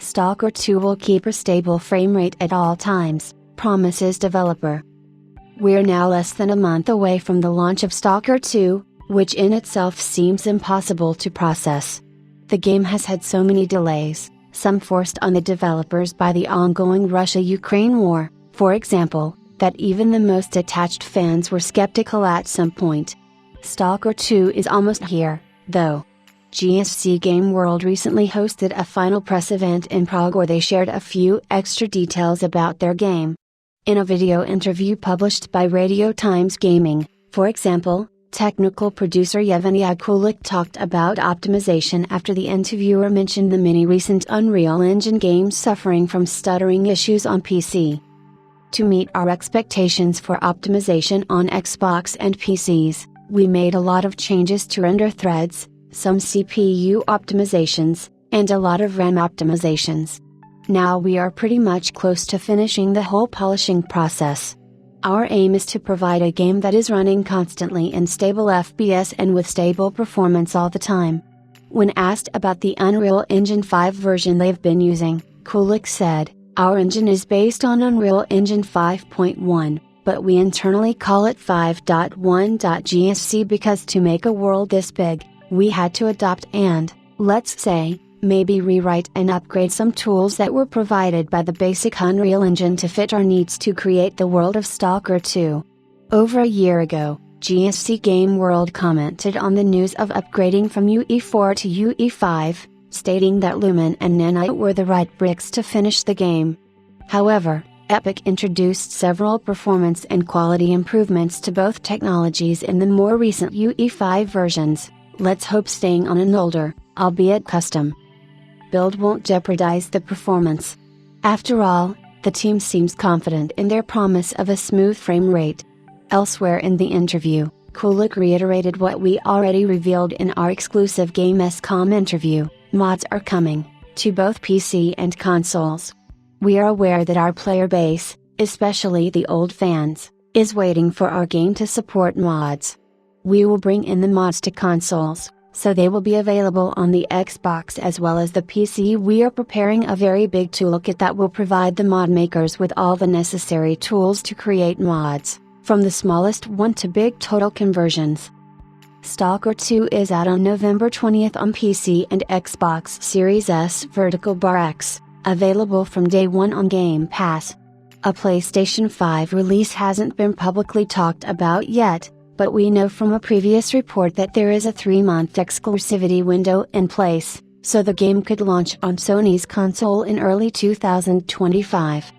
Stalker 2 will keep a stable frame rate at all times, promises developer. We're now less than a month away from the launch of Stalker 2, which in itself seems impossible to process. The game has had so many delays, some forced on the developers by the ongoing Russia-Ukraine war, for example, that even the most attached fans were skeptical at some point. Stalker 2 is almost here, though. GSC Game World recently hosted a final press event in Prague where they shared a few extra details about their game. In a video interview published by Radio Times Gaming, for example, technical producer Yevgeny Kulik talked about optimization after the interviewer mentioned the many recent Unreal Engine games suffering from stuttering issues on PC. To meet our expectations for optimization on Xbox and PCs, we made a lot of changes to render threads, some CPU optimizations, and a lot of RAM optimizations. Now we are pretty much close to finishing the whole polishing process. Our aim is to provide a game that is running constantly in stable FPS and with stable performance all the time. When asked about the Unreal Engine 5 version they've been using, Kulik said, "Our engine is based on Unreal Engine 5.1, but we internally call it 5.1.GSC because to make a world this big, we had to adopt and, let's say, maybe rewrite and upgrade some tools that were provided by the basic Unreal Engine to fit our needs to create the world of Stalker 2. Over a year ago, GSC Game World commented on the news of upgrading from UE4 to UE5, stating that Lumen and Nanite were the right bricks to finish the game. However, Epic introduced several performance and quality improvements to both technologies in the more recent UE5 versions, let's hope staying on an older, albeit custom, build won't jeopardize the performance. After all, the team seems confident in their promise of a smooth frame rate. Elsewhere in the interview, Kulik reiterated what we already revealed in our exclusive Gamescom interview: mods are coming, to both PC and consoles. We are aware that our player base, especially the old fans, is waiting for our game to support mods. We will bring in the mods to consoles, so they will be available on the Xbox as well as the PC. We are preparing a very big toolkit that will provide the mod makers with all the necessary tools to create mods, from the smallest one to big total conversions. Stalker 2 is out on November 20th on PC and Xbox Series S Vertical Bar X, available from day one on Game Pass. A PlayStation 5 release hasn't been publicly talked about yet, but we know from a previous report that there is a 3-month exclusivity window in place, so the game could launch on Sony's console in early 2025.